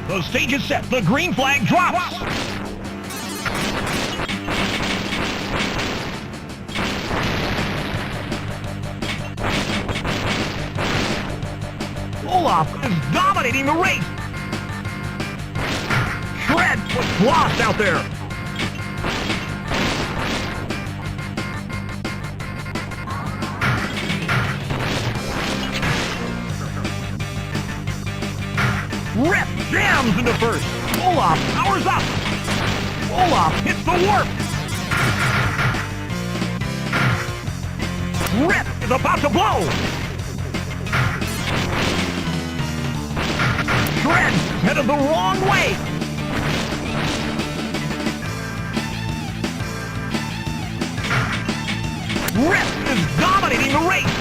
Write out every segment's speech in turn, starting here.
The stage is set. The green flag drops. Olaf is dominating the race. Shred was lost out there. Rip jams into first. Olaf powers up. Olaf hits the warp. Rip is about to blow. Shred headed the wrong way. Rip is dominating the race.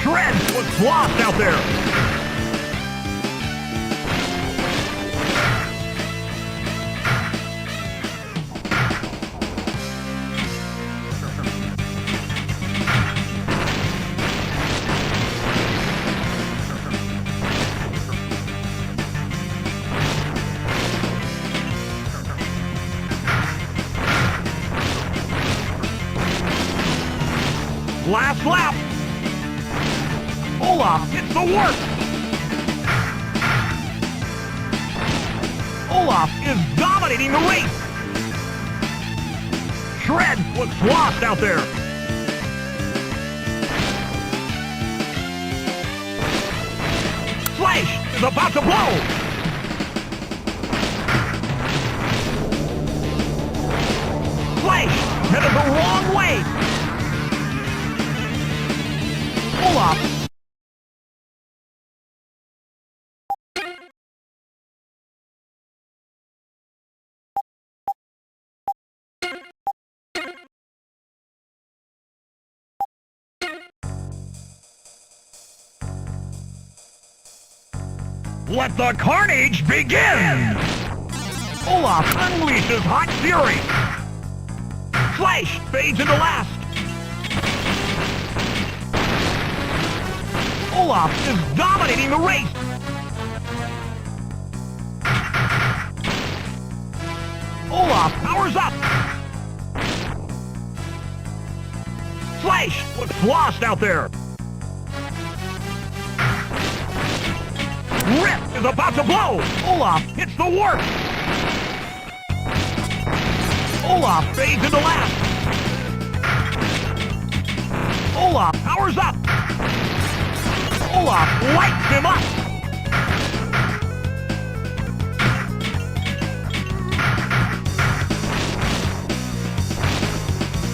Shred was lost out there. Last lap. Olaf hits the warp. Olaf is dominating the race. Shred was lost out there. Flash is about to blow. Flash headed the wrong way. Olaf. Let the carnage begin! Olaf unleashes hot fury. Flash fades into last. Olaf is dominating the race. Olaf powers up. Flash was lost out there. Rip is about to blow. Olaf hits the warp. Olaf fades into last. Olaf powers up. Olaf lights him up.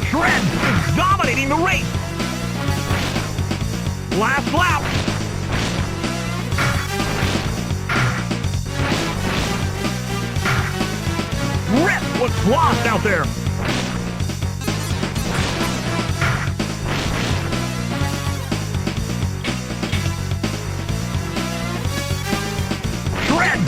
Shred is dominating the race. Last lap. Rip was lost out there. Shred.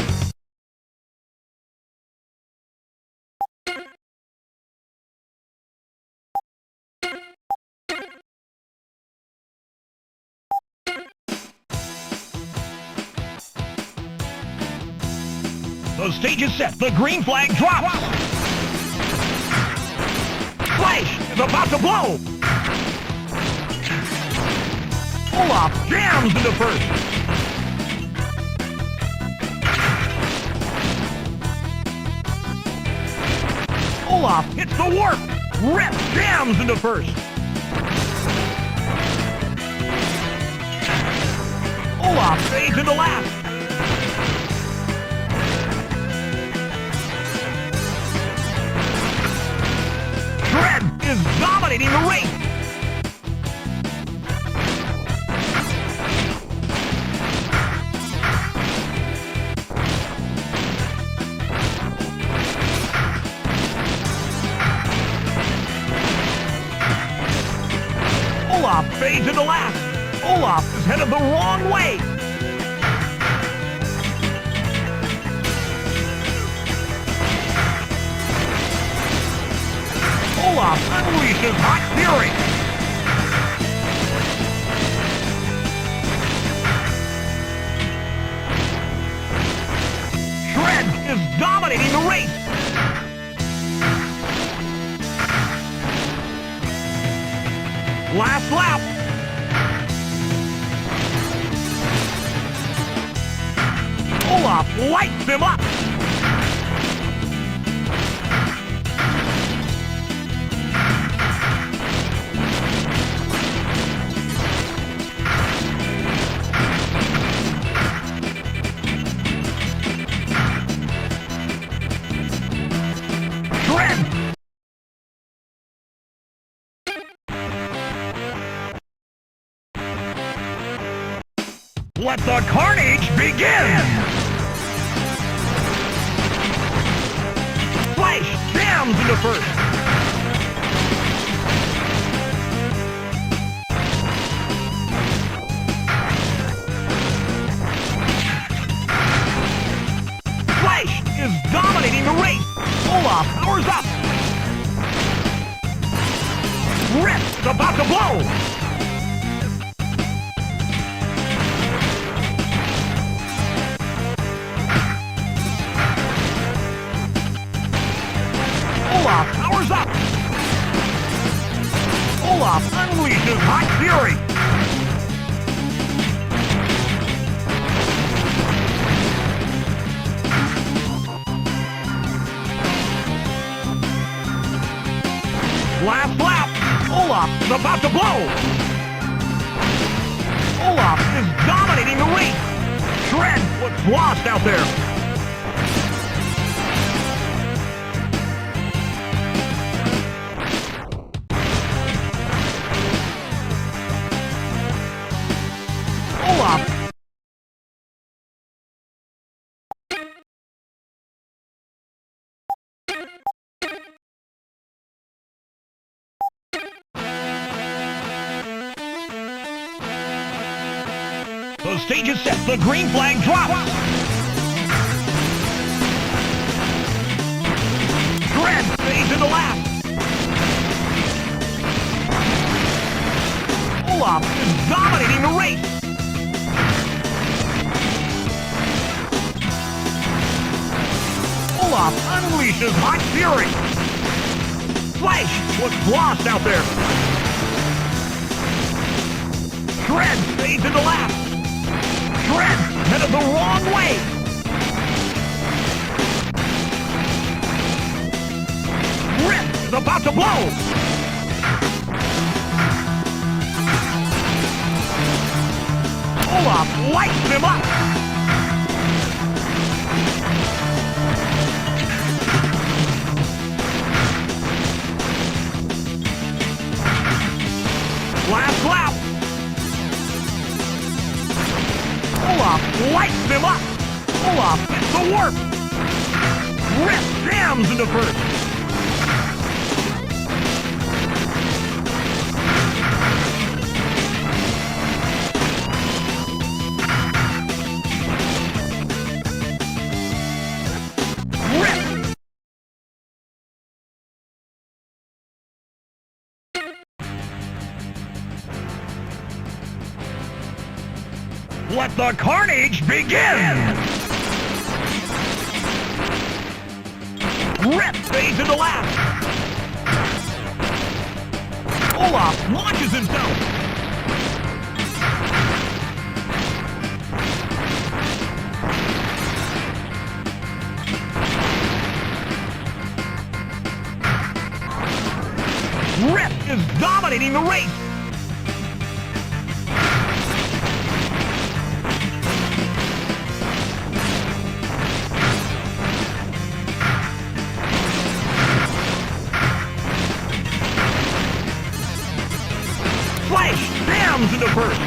The stage is set. The green flag drops. Flash is about to blow. Olaf jams into first. Olaf hits the warp. Rip jams into first. Olaf fades into last. Shred is dominating the race. Olaf fades into last. Olaf is headed the wrong way. Olaf unleashes hot fury. is dominating the race. Last lap. Olaf lights him up. Let the carnage begin! Flash jams into first. Flash is dominating the race. Olaf powers up. Rip's about to blow. Olaf powers up! Olaf unleashes hot fury! Last lap! Olaf is about to blow! Olaf is dominating the race! Shred what's lost out there! The stage is set. The green flag drops. Shred fades into last. Olaf is dominating the race. Olaf unleashes hot fury. Flash what's lost out there. Shred fades into last. Shred headed the wrong way. Rip is about to blow. Olaf lights him up. Last lap. Olaf lights him up! Olaf hits the warp! Rip jams into first! Rip! Let the carnage begin! Rip fades into last. Olaf launches himself. Rip is dominating the race. Jams into first.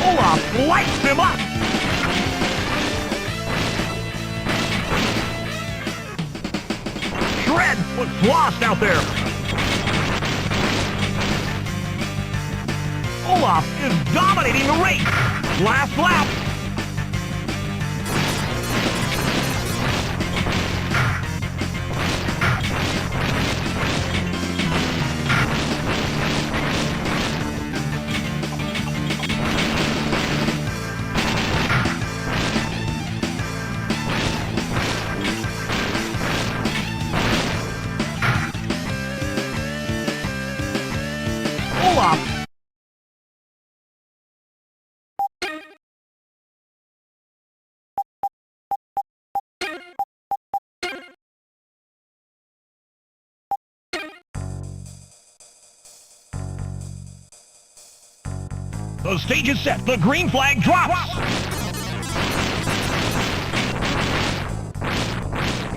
Olaf lights him up. Shred what's lost out there. Olaf is dominating the race. Last lap. The stage is set. The green flag drops.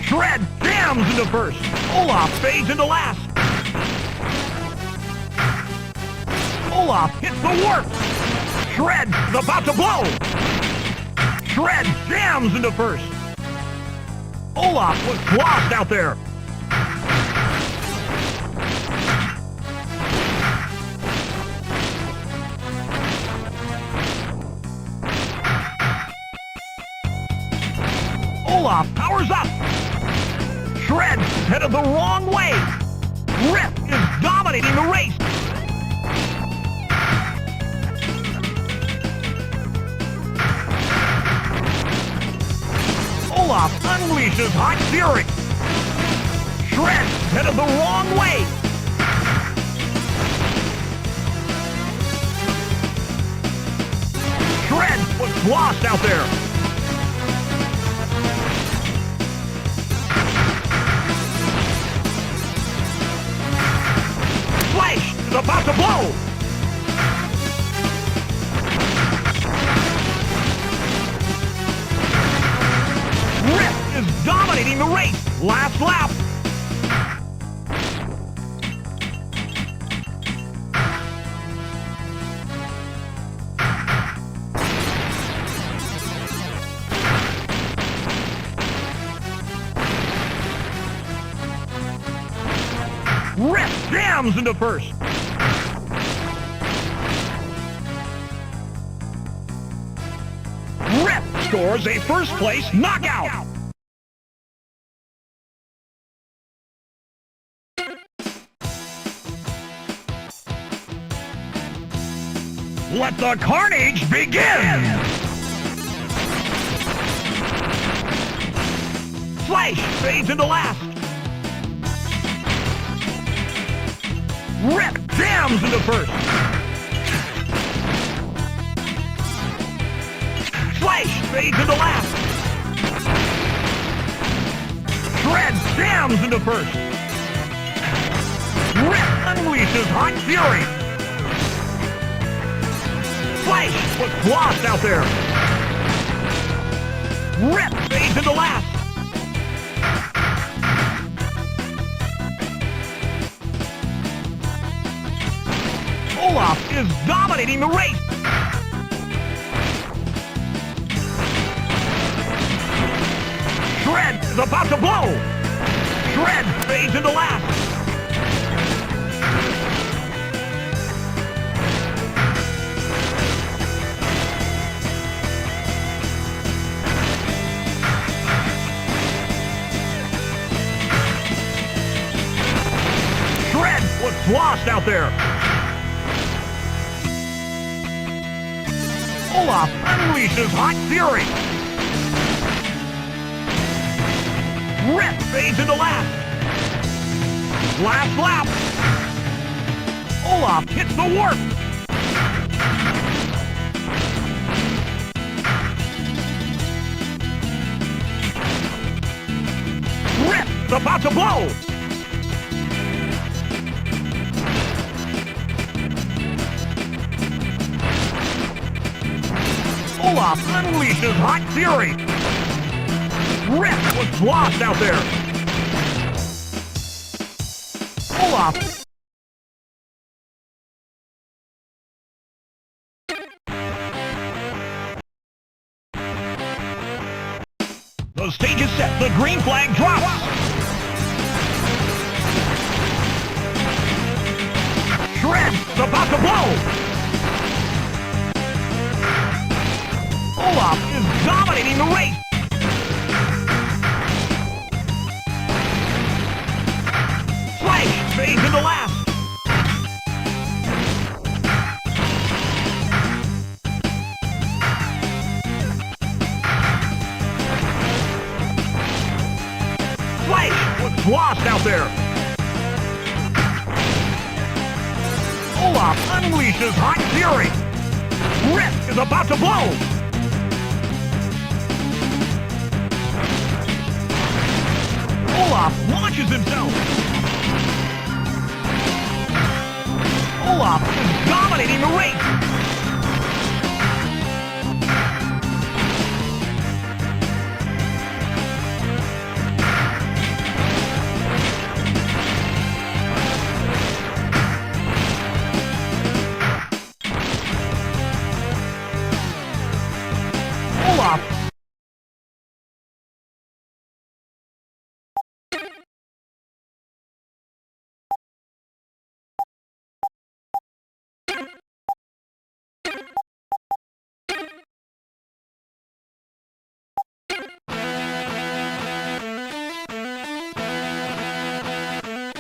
Shred jams into first. Olaf fades into last. Olaf hits the warp. Shred is about to blow. Shred jams into first. Olaf was lost out there. Olaf powers up. Shred headed the wrong way. Rip is dominating the race. Olaf unleashes hot fury. Shred headed the wrong way. Shred was lost out there. Flash is about to blow. Rip is dominating the race. Last lap. Rip jams into first. Rip scores a first place knockout. Let the carnage begin! Flash fades into last. Rip jams into first. Flash fades into last. Shred jams into first. Rip unleashes hot fury. Flash was lost out there. Rip fades into last. Olaf is dominating the race. Shred is about to blow. Shred fades into last. Shred was lost out there. Olaf unleashes hot fury. Rip fades into last. Last lap. Olaf hits the warp. Rip is about to blow. Olaf unleashes hot fury. Rip was lost out there. Olaf. The stage is set. The green flag drops. Shred's about to blow. Olaf is dominating the race. Flash fades into last. Flash was lost out there. Olaf unleashes hot fury. Rip is about to blow. Olaf launches himself. Olaf is dominating the race.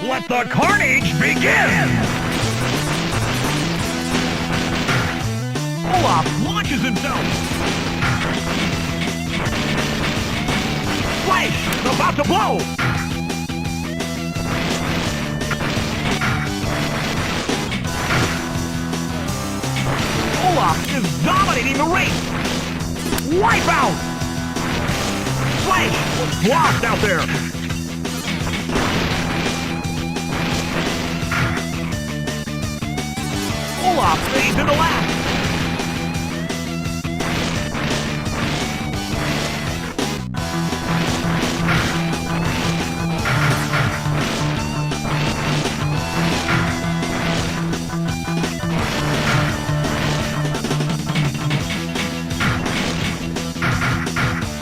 Let the carnage begin! Olaf launches himself. Flash is about to blow. Olaf is dominating the race. Wipeout! Flash was lost out there. Olaf fades into last.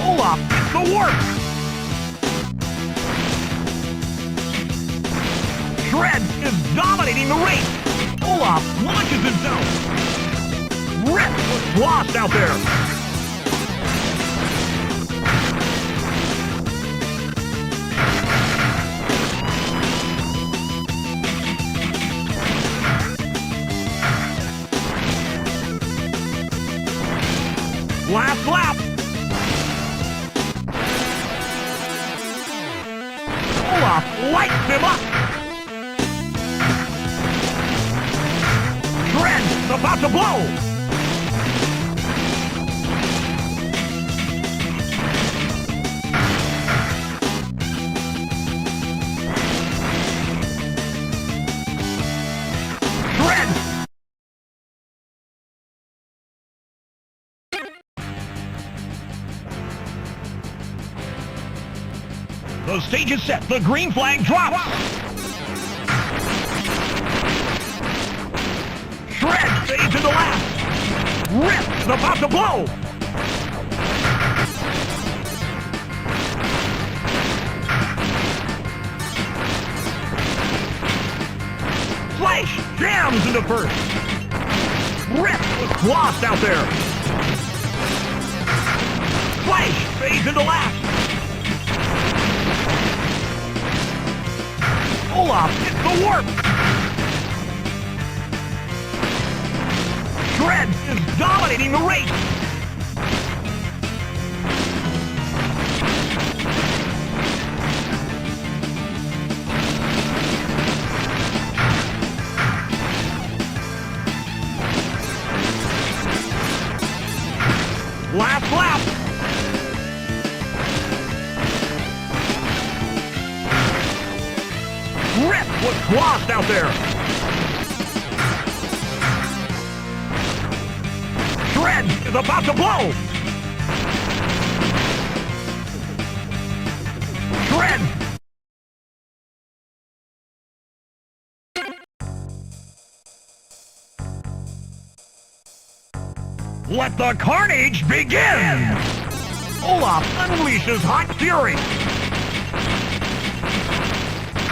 Olaf gets the work. Shred is dominating the race. Olaf launches himself. Rip was lost out there. Last lap. Olaf lights him up. Shred's about to blow. Shred. The stage is set. The green flag drops. Shred fades into last. Rip is about to blow. Flash jams into first. Rip was lost out there. Flash fades into last. Olaf hits the warp. Shred is dominating the race. Last lap. Rip was lost out there. Shred is about to blow. Shred. Let the carnage begin! Olaf unleashes hot fury.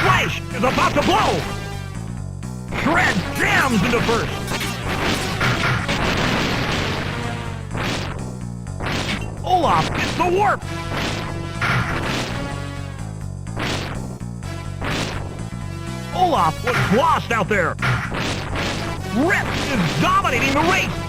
Flash is about to blow. Shred jams into first. Olaf gets the warp. Olaf was lost out there. Rip is dominating the race.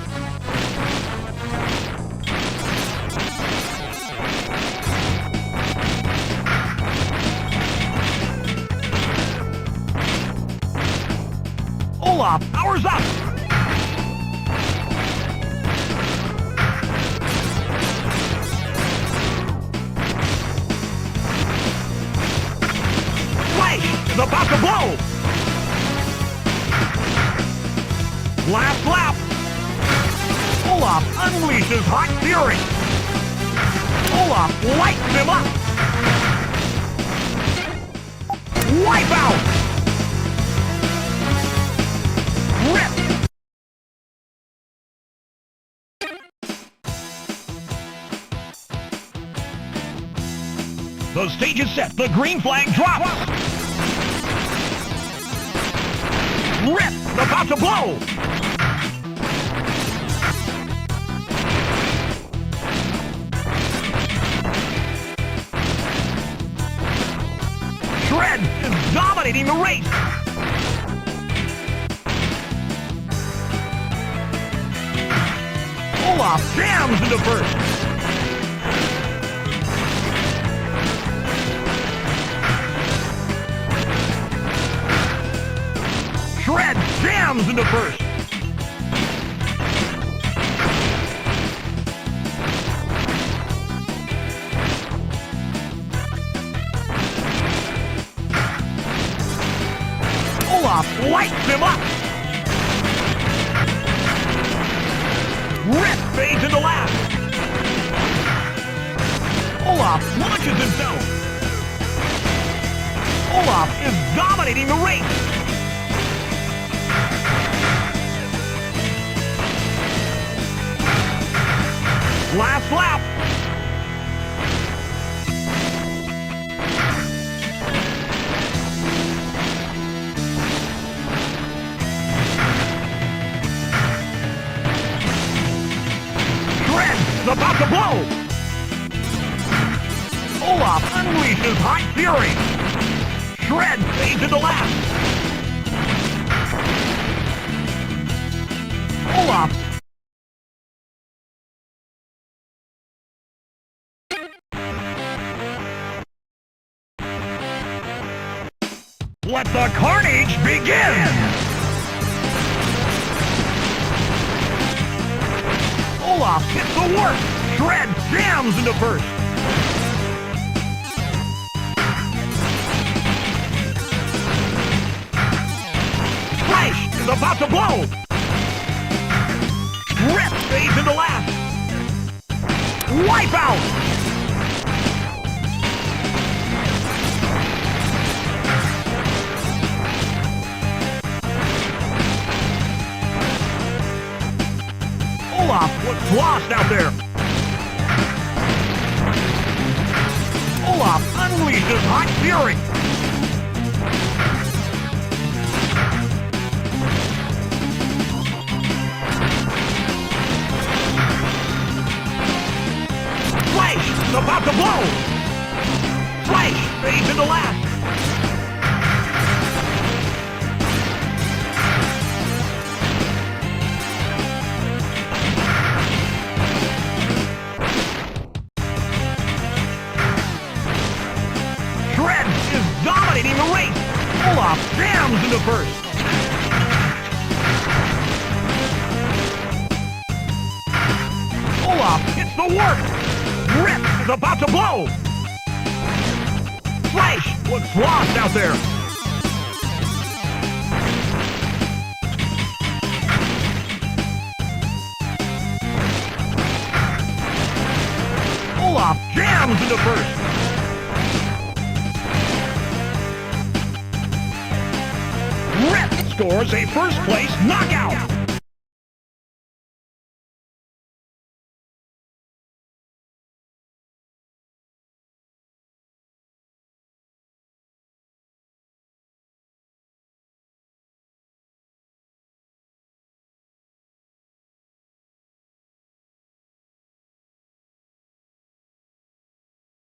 Olaf powers up. Flash is about to blow. Last lap. Olaf unleashes hot fury. Olaf lights him up. Wipeout. Rip. The stage is set. The green flag drops. Rip is about to blow. Shred is dominating. dominating the race. Olaf jams into first. Shred jams into first. Olaf lights him up. Rip fades into last. Olaf launches himself. Olaf is dominating the race. Last lap. Shred's about to blow. Olaf unleashes hot fury. Shred fades into last. Olaf let the carnage begin! Olaf hits the work! Shred jams into first! Flash is about to blow! Rip fades into last! Wipe out! Olaf was lost out there. Olaf unleashes hot fury. Flash is about to blow. Flash fades into last. Dominating the race. Olaf jams into first. Olaf hits the work. Rip is about to blow. Flash looks lost out there. Olaf jams into first. Rip scores a first-place knockout!